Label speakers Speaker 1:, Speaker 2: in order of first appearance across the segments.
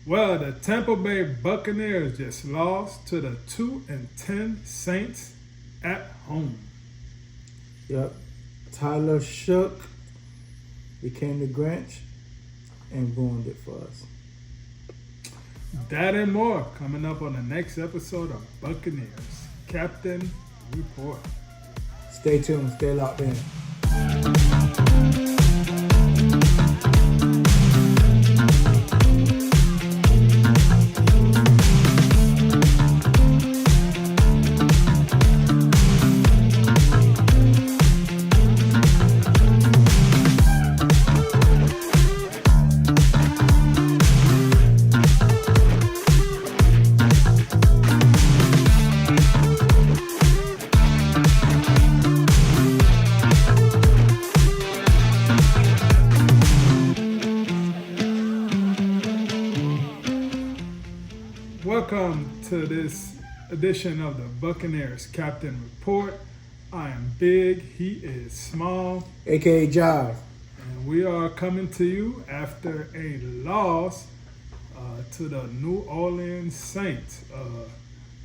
Speaker 1: Well, the Tampa Bay Buccaneers just lost to the 2-10 Saints at home.
Speaker 2: Yep. Tyler Shook became the Grinch and ruined it for us.
Speaker 1: That and more coming up on the next episode of Buccaneers Captain Report.
Speaker 2: Stay tuned. Stay locked in.
Speaker 1: Welcome to this edition of the Buccaneers Captain Report. I am Big, he is Small,
Speaker 2: AKA Jive.
Speaker 1: and we are coming to you after a loss to the New Orleans Saints.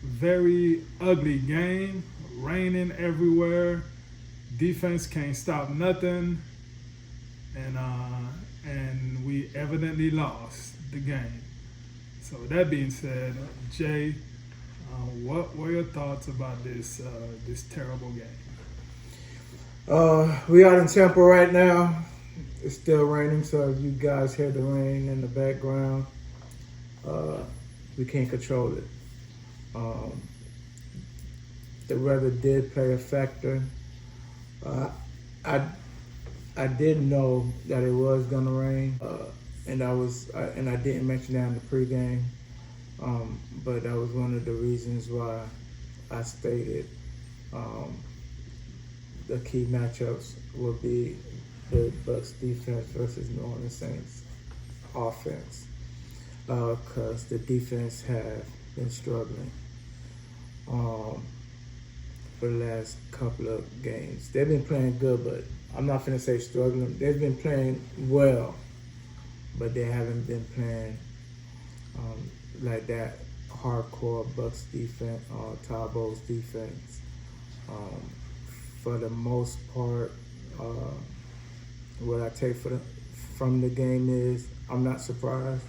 Speaker 1: Very ugly game, raining everywhere, defense can't stop nothing, and we evidently lost the game. So with that being said, Jay, what were your thoughts about this terrible game?
Speaker 2: We out in Tampa right now. It's still raining, so if you guys hear the rain in the background, we can't control it. The weather did play a factor. I didn't know that it was gonna rain. And I didn't mention that in the pregame, but that was one of the reasons why I stated the key matchups would be the Bucs defense versus New Orleans Saints offense, because the defense have been struggling for the last couple of games. They've been playing good, but I'm not gonna say struggling. They've been playing well, but they haven't been playing like that hardcore Bucs defense, Todd Bowles defense. For the most part, what I take from the game is I'm not surprised.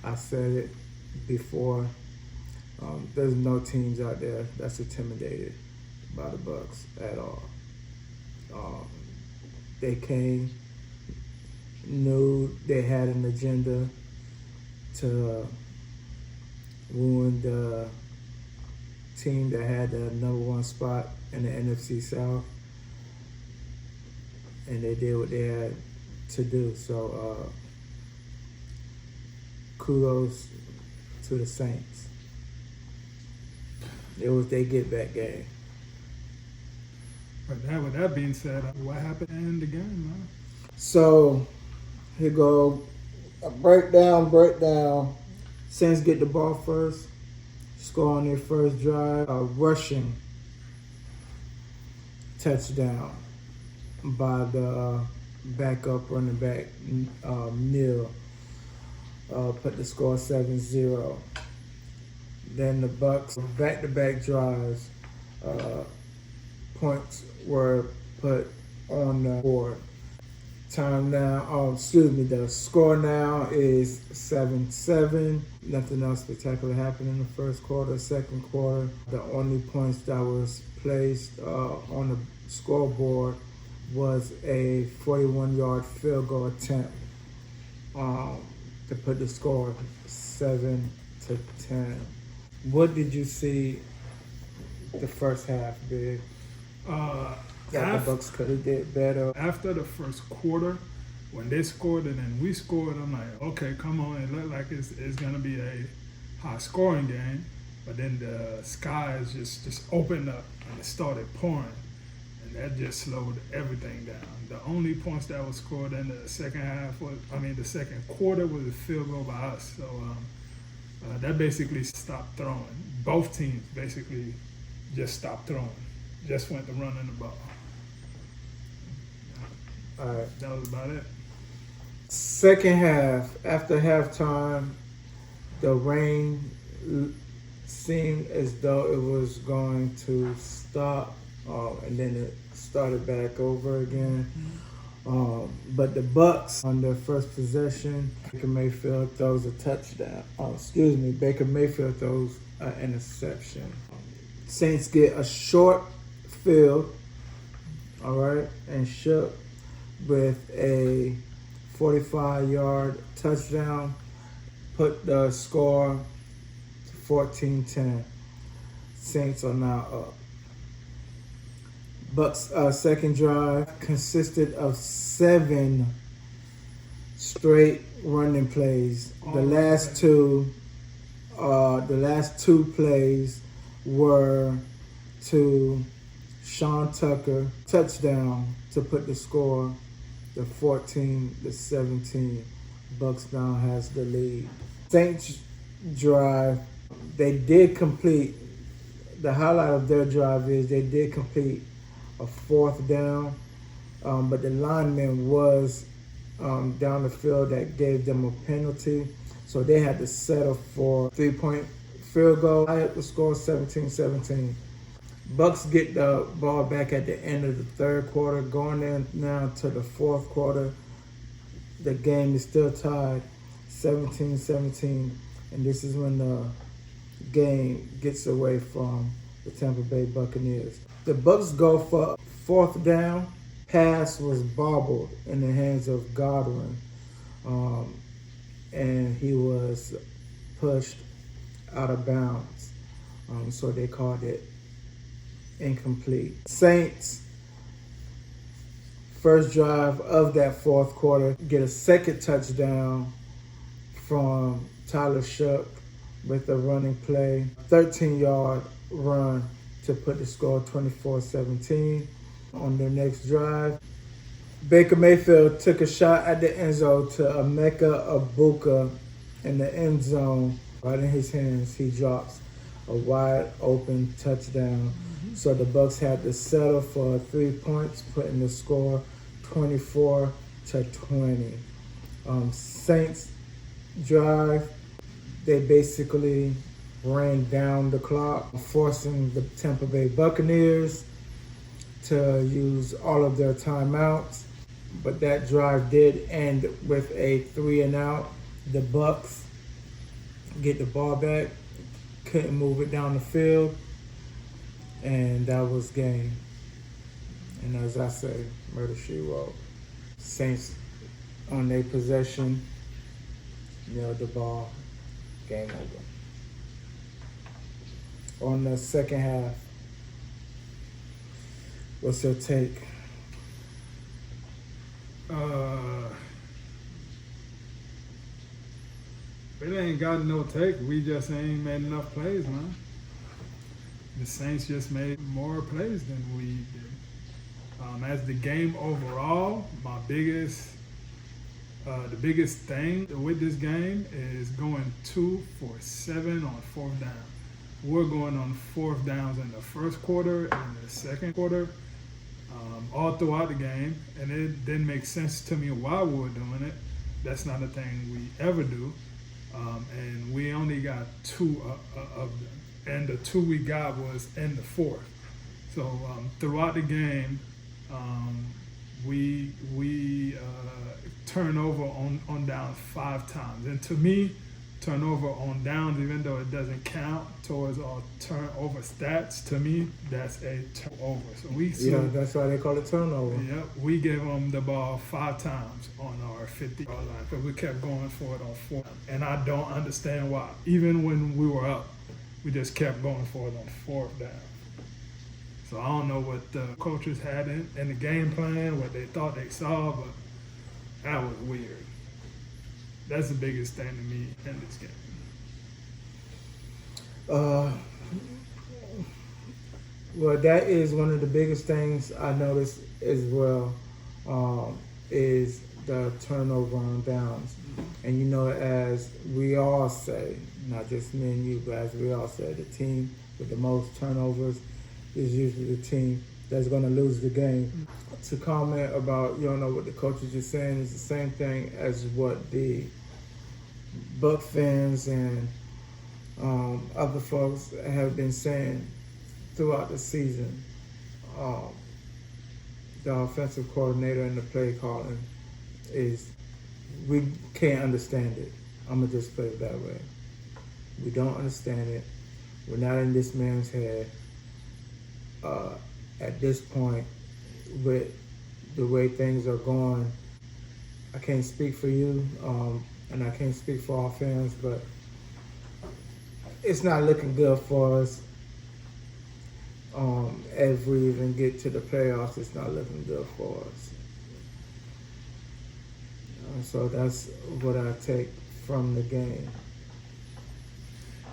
Speaker 2: I said it before. There's no teams out there that's intimidated by the Bucs at all. They knew they had an agenda to ruin the team that had the number one spot in the NFC South, and they did what they had to do. So kudos to the Saints. It was their get-back game.
Speaker 1: But with that being said, what happened in the game, man?
Speaker 2: So here go a breakdown. Saints get the ball first, score on their first drive, a rushing touchdown by the backup running back, Neal, put the score 7-0. Then the Bucs back-to-back drives, points were put on the board. The score now is 7-7. Nothing else spectacular happened in the first quarter. Second quarter, the only points that was placed on the scoreboard was a 41-yard field goal attempt to put the score 7-10. What did you see the first half, Big? That the Bucs could have did better.
Speaker 1: After the first quarter, when they scored and then we scored, I'm like, okay, come on. It looked like it's going to be a high-scoring game. But then the skies just opened up and it started pouring. And that just slowed everything down. The only points that was scored in the second quarter was a field goal by us. So that basically stopped throwing. Both teams basically just stopped throwing. Just went to running the ball.
Speaker 2: All right.
Speaker 1: That was about it.
Speaker 2: Second half, after halftime, the rain seemed as though it was going to stop, and then it started back over again. But the Bucks on their first possession, Baker Mayfield throws a touchdown. Baker Mayfield throws an interception. Saints get a short field, all right, and Shook with a 45-yard touchdown, put the score to 14-10. Saints are now up. Bucks' second drive consisted of 7 straight running plays. The last two plays were to Sean Tucker, touchdown to put the score to 14-17. Bucks now has the lead. Saints drive, they did complete. The highlight of their drive is they did complete a 4th down, but the lineman was down the field that gave them a penalty, so they had to settle for 3-point field goal. I had the score 17-17. Bucks get the ball back at the end of the third quarter, going in now to the fourth quarter. The game is still tied 17-17, and this is when the game gets away from the Tampa Bay Buccaneers. The Bucks go for 4th down. Pass was bobbled in the hands of Godwin, and he was pushed out of bounds. So they called it incomplete. Saints, first drive of that fourth quarter, get a second touchdown from Tyler Shook with a running play, 13-yard run to put the score 24-17. On their next drive, Baker Mayfield took a shot at the end zone to Emeka Egbuka in the end zone. Right in his hands, he drops a wide open touchdown. So the Bucks had to settle for 3 points, putting the score 24-20. Saints drive, they basically ran down the clock, forcing the Tampa Bay Buccaneers to use all of their timeouts. But that drive did end with a 3-and-out. The Bucks get the ball back, couldn't move it down the field, and that was game. And as I say, murder she wrote. Saints on their possession, nailed the ball, game over. On the second half, what's your take?
Speaker 1: It ain't got no take. We just ain't made enough plays, man. The Saints just made more plays than we did. As the game overall, the biggest thing with this game is going 2 for 7 on 4th down. We're going on 4th downs in the first quarter and the second quarter, all throughout the game, and it didn't make sense to me why we were doing it. That's not a thing we ever do, and we only got 2 of them, and the 2 we got was in the 4th. So throughout the game, we turn over on downs 5 times, and to me, turnover on downs, even though it doesn't count towards our turnover stats, to me, that's a turnover. So
Speaker 2: that's why they call it turnover.
Speaker 1: Yeah, we gave them the ball 5 times on our 50-yard line because we kept going for it on 4. And I don't understand why. Even when we were up, we just kept going for it on 4th down. So I don't know what the coaches had in the game plan, what they thought they saw, but that was weird. That's the biggest thing to me in this game.
Speaker 2: Well, that is one of the biggest things I noticed as well, is the turnover on downs. And as we all say, not just me and you, but as we all say, the team with the most turnovers is usually the team that's going to lose the game. To comment about, what the coaches are saying is the same thing as what the Buck fans and other folks have been saying throughout the season. The offensive coordinator and the play calling we can't understand it. I'm going to just put it that way. We don't understand it. We're not in this man's head. At this point, with the way things are going, I can't speak for you, and I can't speak for our fans, but it's not looking good for us. As we even get to the playoffs, it's not looking good for us. So that's what I take from the game.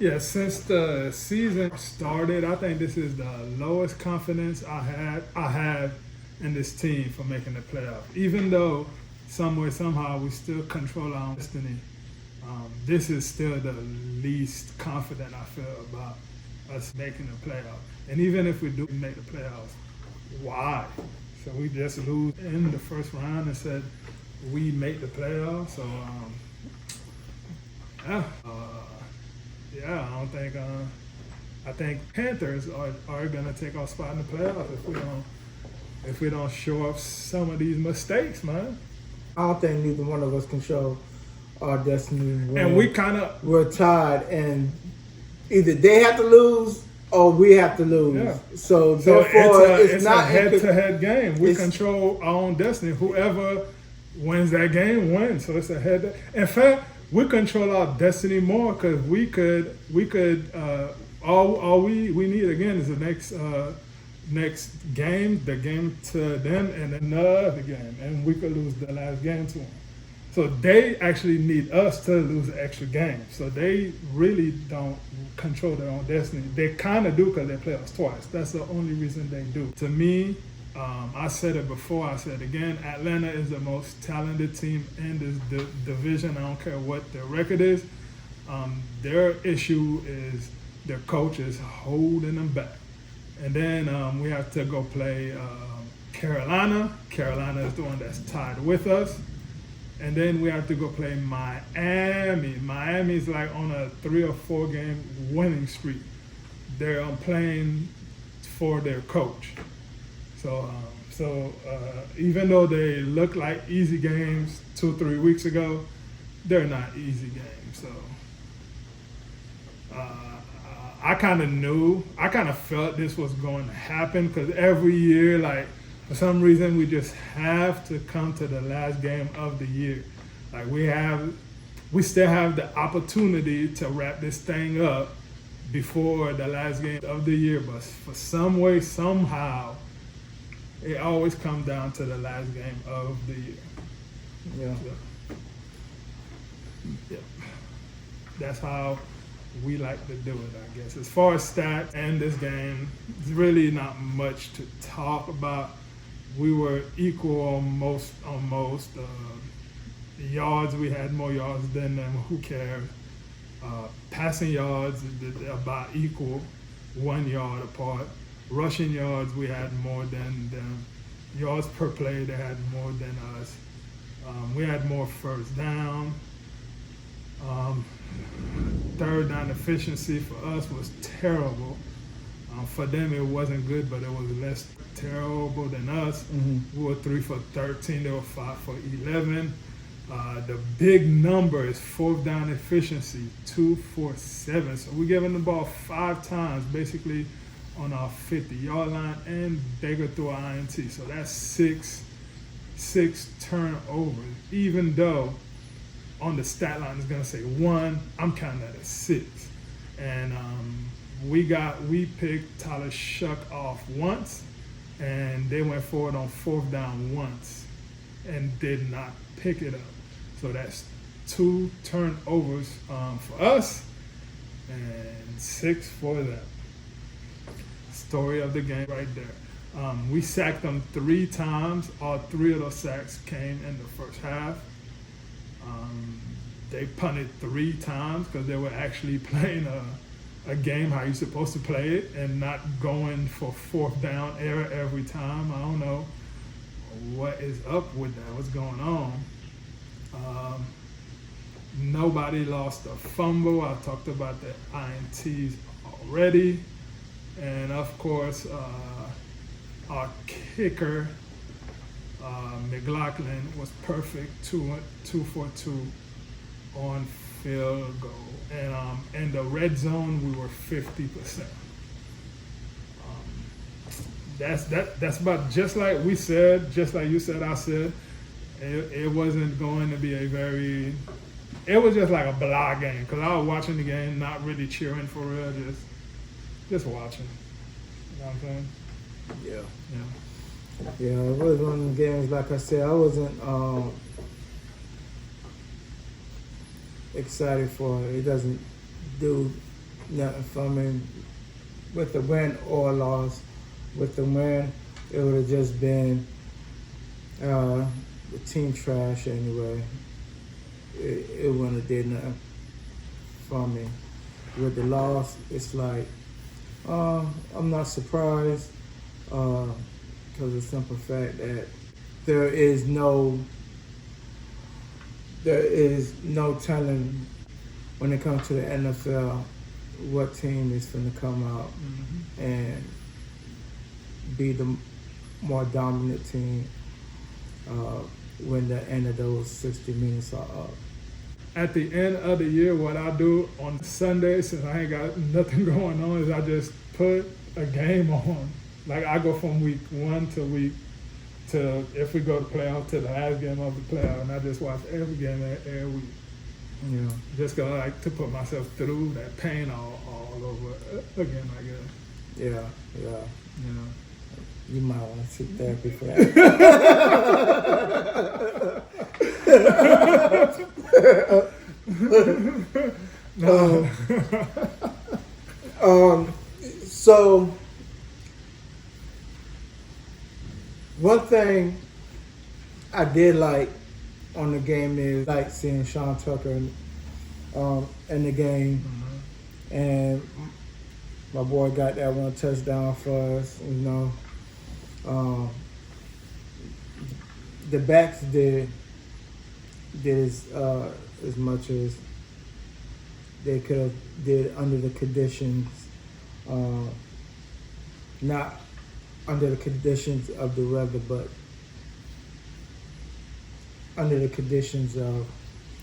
Speaker 1: Yeah, since the season started, I think this is the lowest confidence I have in this team for making the playoffs. Even though some way, somehow, we still control our own destiny, this is still the least confident I feel about us making the playoffs. And even if we do make the playoffs, why? So we just lose in the first round and said we make the playoffs. So I don't think. I think Panthers are gonna take our spot in the playoffs if we don't show up some of these mistakes, man.
Speaker 2: I don't think neither one of us can show our destiny.
Speaker 1: And
Speaker 2: we're tied, and either they have to lose or we have to lose.
Speaker 1: Yeah.
Speaker 2: So therefore,
Speaker 1: it's not a head-to-head game. We control our own destiny. Whoever wins that game wins. So it's a head. In fact, we control our destiny more because we could. All we need again is the next game, the game to them, and another game, and we could lose the last game to them. So they actually need us to lose an extra game. So they really don't control their own destiny. They kind of do because they play us twice. That's the only reason they do. To me, I said it before, I said it again, Atlanta is the most talented team in this division. I don't care what their record is. Their issue is their coach is holding them back. And then we have to go play Carolina. Carolina is the one that's tied with us. And then we have to go play Miami. Miami's like on a 3 or 4 game winning streak. They're playing for their coach. So even though they look like easy games 2-3 weeks ago, they're not easy games. So I kind of felt this was going to happen because every year, like, for some reason, we just have to come to the last game of the year. Like we still have the opportunity to wrap this thing up before the last game of the year, but for some way, somehow, it always comes down to the last game of the year.
Speaker 2: Yeah.
Speaker 1: So, yeah. That's how we like to do it, I guess. As far as stats and this game, it's really not much to talk about. We were equal on most yards. We had more yards than them. Who cares? Passing yards, about equal, 1 yard apart. Rushing yards, we had more than them. Yards per play, they had more than us. We had more first down. Third down efficiency for us was terrible. For them, it wasn't good, but it was less terrible than us. Mm-hmm. We were 3 for 13. They were 5 for 11. The big number is fourth down efficiency, 2 for 7. So we're giving the ball 5 times, basically on our 50-yard line, and Baker threw an INT. So that's six turnovers. Even though on the stat line it's gonna say 1, I'm counting that as 6. And we picked Tyler Shuck off once, and they went forward on fourth down once and did not pick it up. So that's 2 turnovers for us and 6 for them. Story of the game right there. We sacked them 3 times. All 3 of those sacks came in the first half. They punted 3 times because they were actually playing a game how you're supposed to play it and not going for fourth down error every time. I don't know what is up with that. What's going on? Nobody lost a fumble. I talked about the INTs already. And of course, our kicker, McLaughlin, was perfect, 2 for 2 on field goal. And in the red zone, we were 50%. That's about just like we said, just like you said, I said. It wasn't going to be it was just like a blah game, because I was watching the game, not really cheering for real, just watching. You know what I'm saying?
Speaker 2: Yeah, it was one of the games, like I said, I wasn't excited for it. It doesn't do nothing for me with the win or loss. With the win, it would have just been the team trash anyway. It wouldn't have did nothing for me. With the loss, it's like, I'm not surprised because of the simple fact that there is no telling when it comes to the NFL what team is going to come out and be the more dominant team when the end of those 60 minutes are up.
Speaker 1: At the end of the year, what I do on Sunday, since I ain't got nothing going on, is I just put a game on. Like, I go from week 1 to if we go to playoff, to the last game of the playoff, and I just watch every game every week.
Speaker 2: Yeah.
Speaker 1: Just go like to put myself through that pain all over again, I guess.
Speaker 2: Yeah.
Speaker 1: You know.
Speaker 2: You might want to seek therapy for that. So one thing I did like on the game is like seeing Sean Tucker in the game, and my boy got that one touchdown for us. You know, the backs did as much as they could have did under the conditions, not under the conditions of the weather, but under the conditions of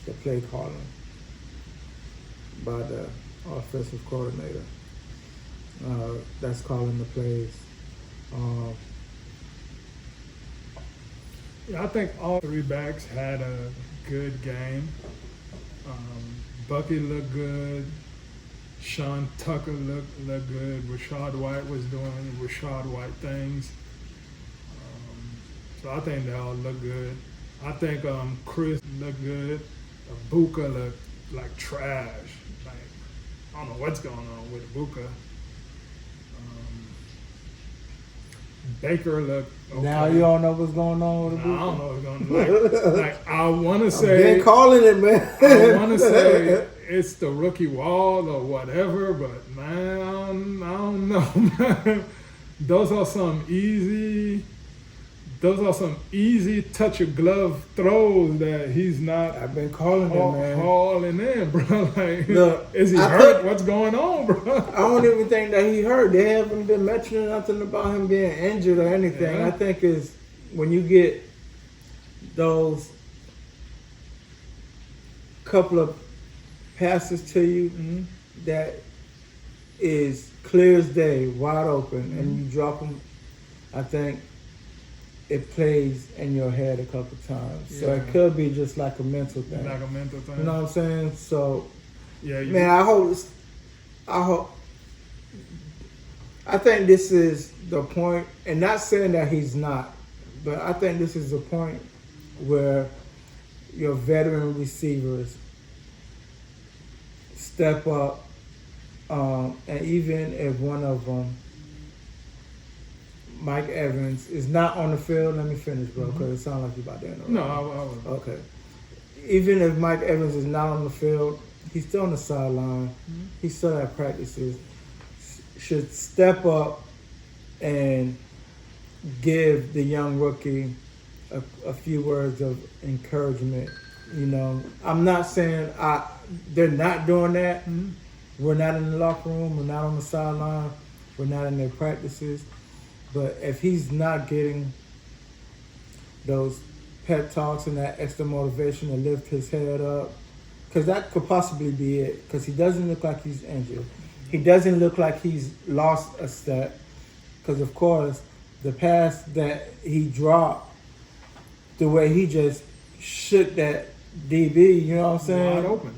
Speaker 2: the play calling by the offensive coordinator that's calling the plays.
Speaker 1: I think all 3 backs had a good game. Bucky looked good. Sean Tucker looked good. Rashad White was doing Rashad White things. So I think they all look good. I think Chris looked good. Buka looked like trash. Like, I don't know what's going on with Buka. Baker looked okay.
Speaker 2: Now you don't know what's going on with Buka?
Speaker 1: I don't know what's going on. Like I want to say,
Speaker 2: I've been calling it, man.
Speaker 1: I want to say it's the rookie wall or whatever, but man, I don't know, man. Those are some easy touch your glove throws that he's not.
Speaker 2: I've been calling it, man.
Speaker 1: Hauling in, bro. Like,
Speaker 2: look,
Speaker 1: is he hurt? What's going on, bro?
Speaker 2: I don't even think that he hurt. They haven't been mentioning nothing about him being injured or anything.
Speaker 1: Yeah.
Speaker 2: I think is when you get those couple of passes to you that is clear as day, wide open, and you drop them, I think it plays in your head a couple times. Yeah. So it could be just like a mental thing.
Speaker 1: Like a mental thing.
Speaker 2: You know what I'm saying? So,
Speaker 1: yeah,
Speaker 2: man, I think this is the point, and not saying that he's not, but I think this is the point where your veteran receivers step up, and even if one of them, Mike Evans, is not on the field. Let me finish, bro, because it sounds like you're about to interrupt.
Speaker 1: No, I was.
Speaker 2: Okay. Even if Mike Evans is not on the field, He's still on the sideline. He's still at practices. Should step up and give the young rookie a few words of encouragement. You know, I'm not saying they're not doing that. We're not in the locker room. We're not on the sideline. We're not in their practices. But if he's not getting those pep talks and that extra motivation to lift his head up, because that could possibly be it, because he doesn't look like he's injured. He doesn't look like he's lost a step, because, of course, the pass that he dropped, the way he just shook that DB, you know what I'm saying?
Speaker 1: Wide open.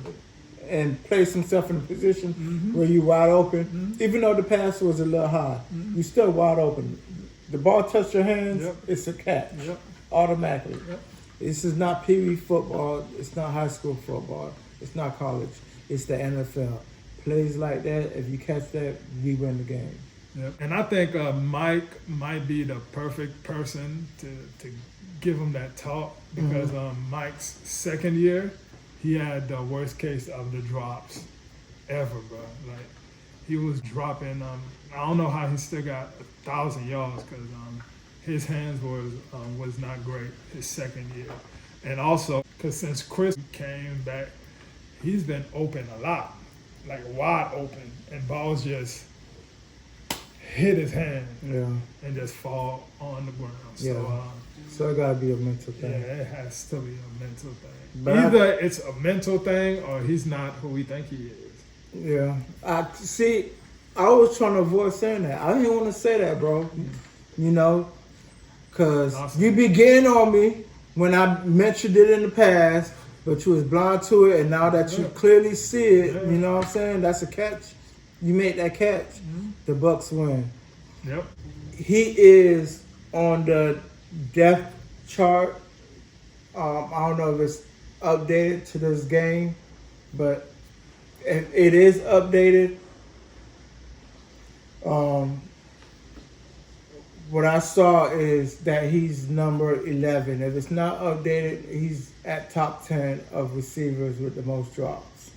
Speaker 2: And placed himself in a position where you're wide open. Even though the pass was a little high, you're still wide open. The ball touched your hands, it's a catch. Automatically. This is not Pee Wee football. It's not high school football. It's not college. It's the NFL. Plays like that, if you catch that, we win the game.
Speaker 1: Yep. And I think Mike might be the perfect person to give him that talk, because Mike's second year, he had the worst case of the drops ever, bro. Like, he was dropping. I don't know how he still got 1,000 yards, because his hands was not great his second year. And also, because since Chris came back, he's been open a lot, like wide open, and balls just hit his hand and just fall on the ground.
Speaker 2: So it gotta be a mental thing.
Speaker 1: Yeah, it has to be a mental thing.
Speaker 2: But
Speaker 1: either it's a mental thing or he's not who we think he is.
Speaker 2: Yeah. I was trying to avoid saying that. I didn't want to say that, bro. You know, because you be getting on me when I mentioned it in the past, but you was blind to it, and now that you clearly see it, you know what I'm saying? That's a catch. You make that catch, the Bucks win.
Speaker 1: Yep.
Speaker 2: He is on the depth chart. I don't know if it's updated to this game, but if it is updated, what I saw is that he's number 11. If it's not updated, he's at top 10 of receivers with the most drops.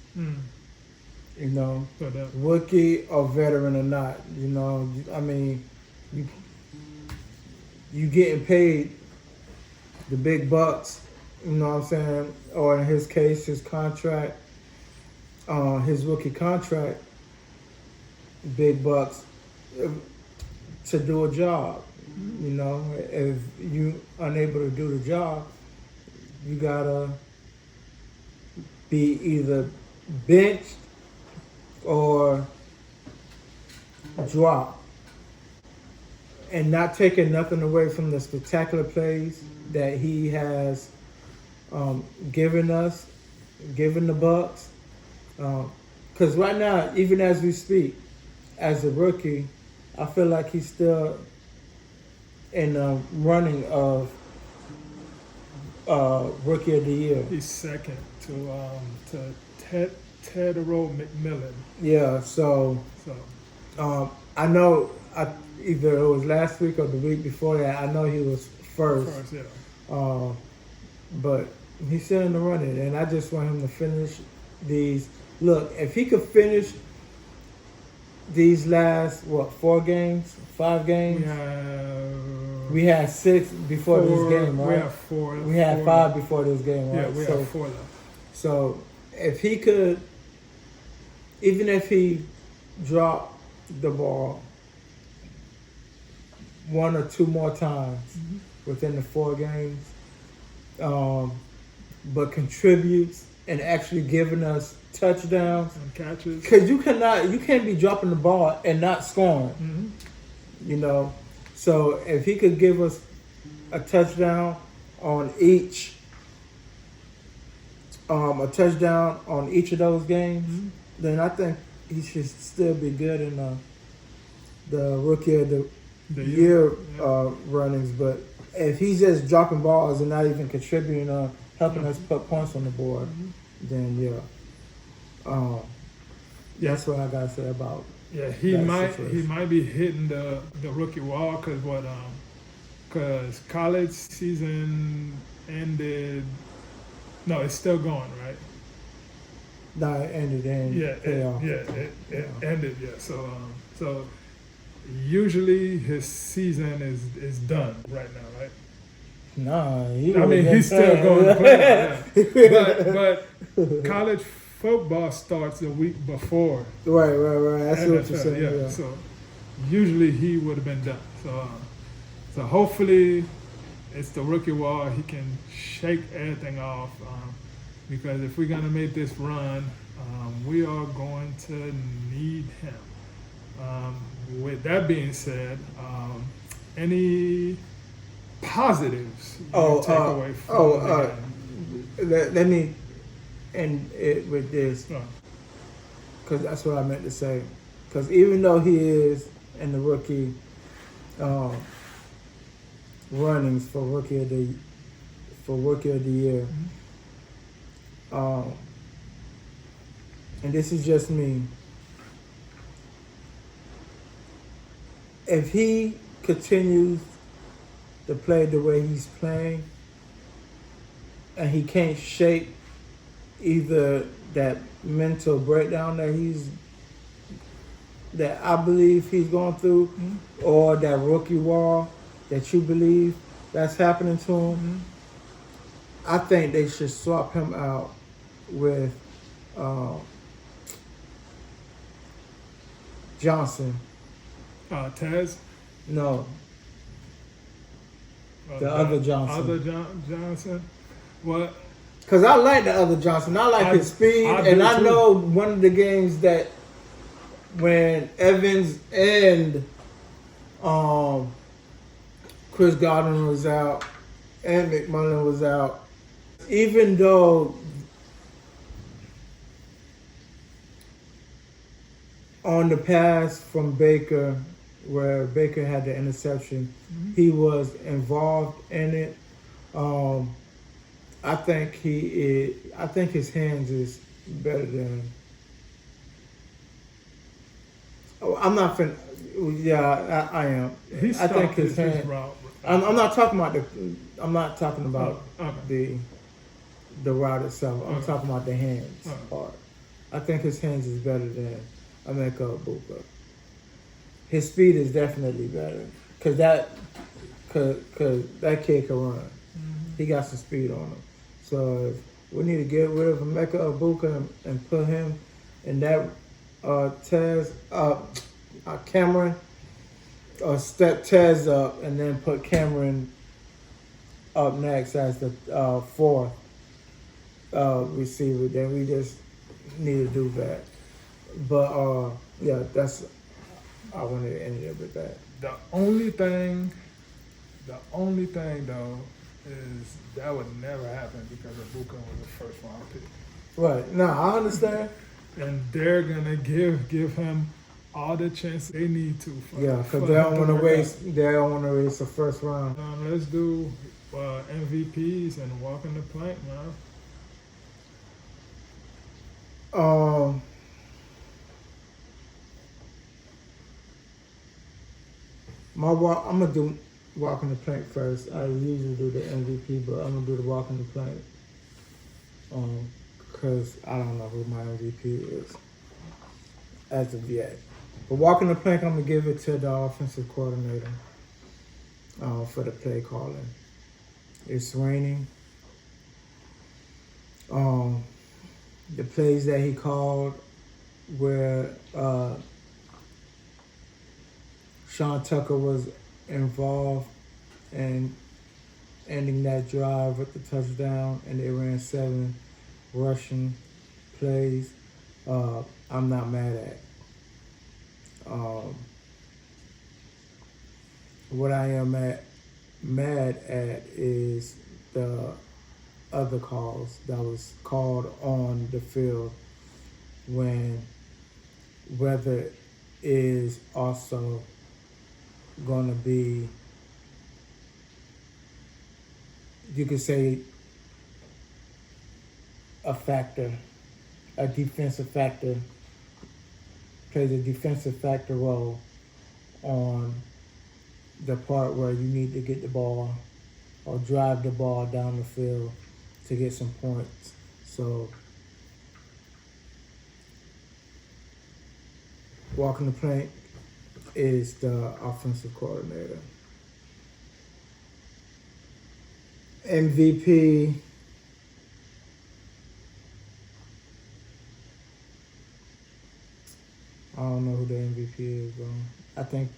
Speaker 2: You know, rookie or veteran or not. You know, I mean, you getting paid the big bucks. You know what I'm saying? Or in his case, his contract, his rookie contract, big bucks to do a job. You know, if you unable to do the job, you gotta be either benched or drop. And not taking nothing away from the spectacular plays that he has given the Bucks. Because right now, even as we speak, as a rookie, I feel like he's still in the running of Rookie of the Year.
Speaker 1: He's second to Tedero McMillan.
Speaker 2: Yeah, so I know either it was last week or the week before that, I know he was first. But he's still in the running, and I just want him to finish these. Look, if he could finish these last, 5 games? We had 6 before this game, right?
Speaker 1: We have 4.
Speaker 2: We had 5 before this game, right?
Speaker 1: Yeah, we have 4 left.
Speaker 2: So if he could, even if he dropped the ball 1 or 2 more times within the 4 games, but contributes and actually giving us touchdowns
Speaker 1: and catches,
Speaker 2: because you can't be dropping the ball and not scoring. You know, so if he could give us a touchdown on each of those games, then I think he should still be good in the Rookie of the Year runnings. But if he's just dropping balls and not even contributing or helping us put points on the board, then that's what I gotta say about.
Speaker 1: Yeah, he might be hitting the rookie wall because college season ended. No, it's still going, right?
Speaker 2: No, it ended in playoff.
Speaker 1: It ended. Yeah, so usually his season is done right now, right?
Speaker 2: No,
Speaker 1: he's still going to play. Yeah. But college football starts a week before.
Speaker 2: Right. That's
Speaker 1: NFL,
Speaker 2: what you're saying. Yeah.
Speaker 1: So usually he would have been done. So hopefully it's the rookie wall. He can shake everything off because if we're gonna make this run, we are going to need him. With that being said, any positives you take away from the game?
Speaker 2: Let me end it with this, because that's what I meant to say. Because even though he is in the rookie runnings for rookie of the year, and this is just me. If he continues to play the way he's playing, and he can't shake either that mental breakdown that I believe he's going through, or that rookie wall that you believe that's happening to him, I think they should swap him out with Johnson.
Speaker 1: Tez?
Speaker 2: No. The other Johnson.
Speaker 1: Johnson? What?
Speaker 2: Because I like the other Johnson. I like his speed. I know one of the games that when Evans and Chris Godwin was out and McMullen was out, even though on the pass from Baker, where Baker had the interception, he was involved in it. I think his hands is better than. I'm not fin. Yeah, I am. I think his hands. I'm not talking about the route itself. I'm talking about the hands part. I think his hands is better than Emeka Egbuka. His speed is definitely better because that kid can run. He got some speed on him. So if we need to get rid of Emeka Egbuka and put him in that Cameron, or step Tez up and then put Cameron up next as the fourth receiver, then we just need to do that. But yeah, that's I wanted to end it with that.
Speaker 1: The only thing though is that would never happen because Egbuka was a first round pick.
Speaker 2: Right. No, I understand.
Speaker 1: And they're gonna give him all the chance they need to.
Speaker 2: Because they don't want to waste. They don't want to waste the first round.
Speaker 1: Let's do MVPs and walking the plank, man.
Speaker 2: I'm gonna do walking the plank first. I usually do the MVP, but I'm gonna do the walking the plank. Because I don't know who my MVP is as of yet. But walking the plank, I'm gonna give it to the offensive coordinator for the play calling. It's raining. The plays that he called where Sean Tucker was involved in ending that drive with the touchdown, and they ran 7 rushing plays. I'm not mad at. What I am mad at is the other calls that was called on the field when weather is also going to be, you could say, a factor, a defensive factor, plays a defensive factor role on the part where you need to get the ball or drive the ball down the field to get some points. So walking the plank is the offensive coordinator. MVP, I don't know who the MVP is, bro. I think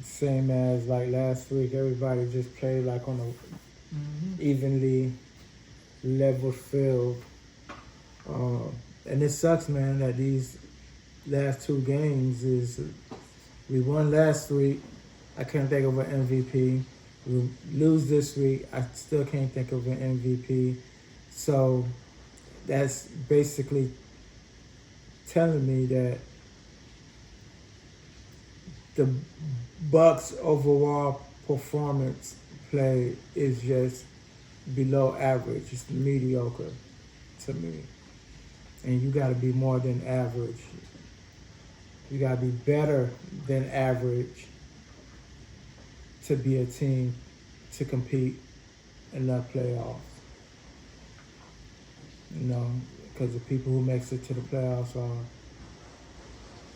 Speaker 2: same as like last week, everybody just played like on a evenly level field. And it sucks, man, that these last two games is we won last week. I can't think of an MVP. We lose this week. I still can't think of an MVP. So that's basically telling me that the Bucks' overall performance play is just below average. It's mediocre to me. And you got to be more than average. You got to be better than average to be a team to compete in the playoffs. You know, because the people who makes it to the playoffs are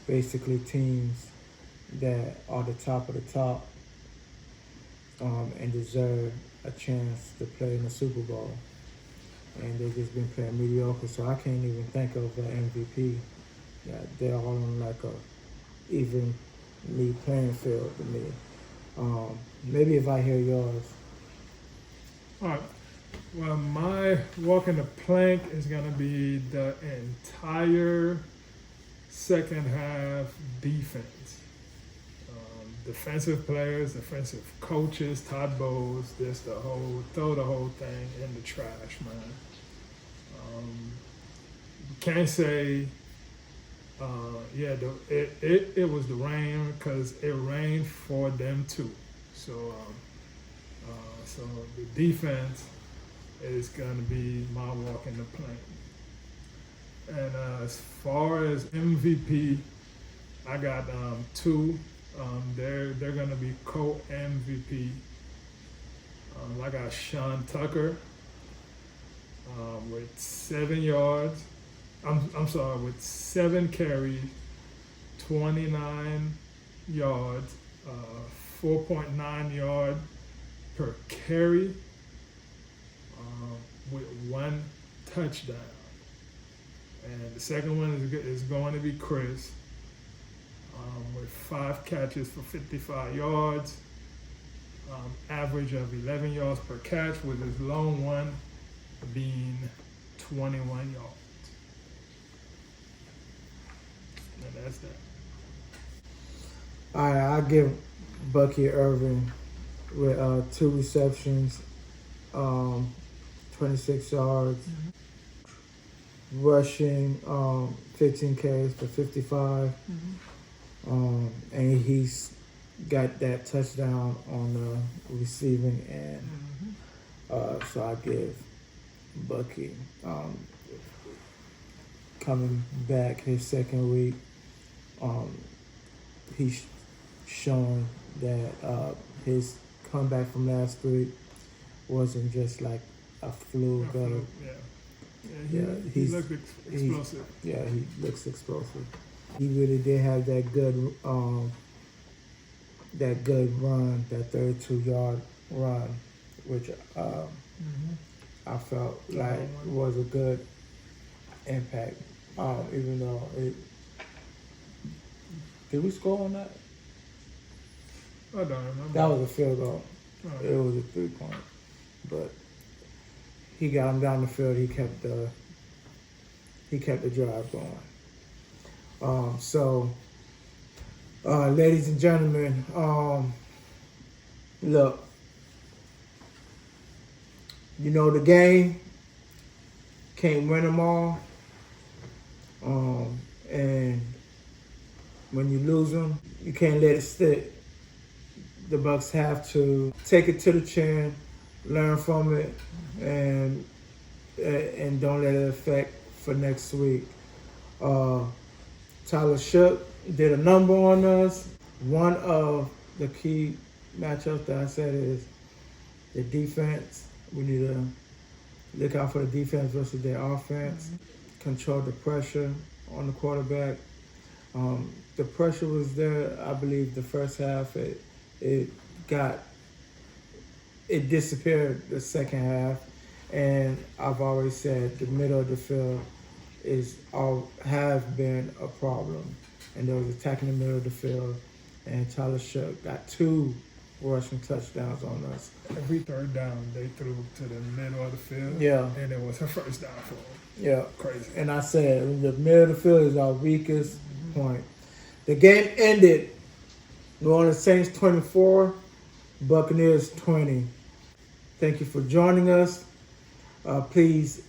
Speaker 2: basically teams that are the top of the top and deserve a chance to play in the Super Bowl. And they've just been playing mediocre, so I can't even think of an MVP. Yeah, they're all on like a evenly playing field to me. Maybe if I hear yours.
Speaker 1: All right. Well, my walking the plank is going to be the entire second half defense. Defensive players, defensive coaches, Todd Bowles, just throw the whole thing in the trash, man. You can't say, it was the rain because it rained for them too. So the defense is going to be my walk in the plank. And as far as MVP, I got two. They're going to be co-MVP. I got Sean Tucker with 7 yards. With 7 carries, 29 yards, 4.9 yard per carry, with 1 touchdown. And the second one is going to be Chris. With 5 catches for 55 yards, average of 11 yards per catch, with his lone one being 21 yards. And that's that.
Speaker 2: All right, I'll give Bucky Irving with 2 receptions, 26 yards, rushing 15 carries for 55. And he's got that touchdown on the receiving end. So I give Bucky coming back his second week. He's showing that his comeback from last week wasn't just like a fluke.
Speaker 1: He looked explosive.
Speaker 2: He looks explosive. He really did have that good run, that 32-yard run, which I felt like was a good impact. Even though did we score on that?
Speaker 1: I don't remember.
Speaker 2: That was a field goal.
Speaker 1: Oh,
Speaker 2: It was a 3-point, but he got him down the field. He kept the drive going. Ladies and gentlemen, look, you know the game, can't win them all, and when you lose them, you can't let it stick. The Bucks have to take it to the chin, learn from it, and don't let it affect for next week. Tyler Shook did a number on us. One of the key matchups that I said is the defense. We need to look out for the defense versus their offense. Control the pressure on the quarterback. The pressure was there. I believe the first half it disappeared the second half, and I've always said the middle of the field have been a problem, and they was attacking the middle of the field, and Tyler Shook got 2 rushing touchdowns on us.
Speaker 1: Every third down, they threw to the middle of the field.
Speaker 2: Yeah.
Speaker 1: And it was a first down for them.
Speaker 2: Yeah.
Speaker 1: Crazy.
Speaker 2: And I said the middle of the field is our weakest point. The game ended New Orleans Saints 24, Buccaneers 20. Thank you for joining us. Please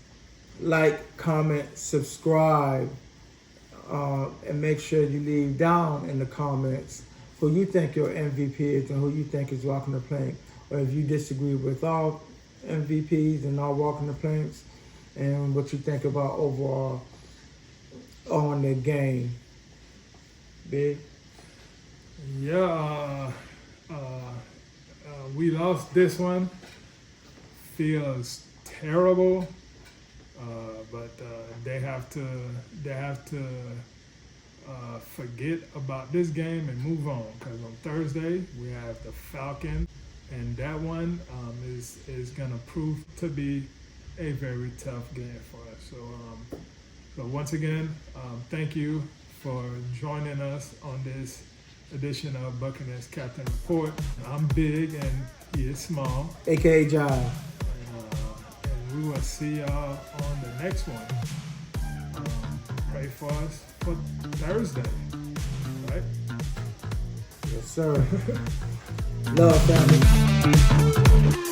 Speaker 2: like, comment, subscribe, and make sure you leave down in the comments who you think your MVP is and who you think is walking the plank. Or if you disagree with all MVPs and all walking the planks, and what you think about overall on the game. Big?
Speaker 1: Yeah, we lost this one. Feels terrible, but they have to forget about this game and move on. Because on Thursday we have the Falcons, and that one is gonna prove to be a very tough game for us. So once again, thank you for joining us on this edition of Buccaneers Captain Report. I'm big and he is small.
Speaker 2: AKA Jive.
Speaker 1: And we will see y'all on the next one. Pray for us for Thursday, right?
Speaker 2: Yes, sir. Love, family.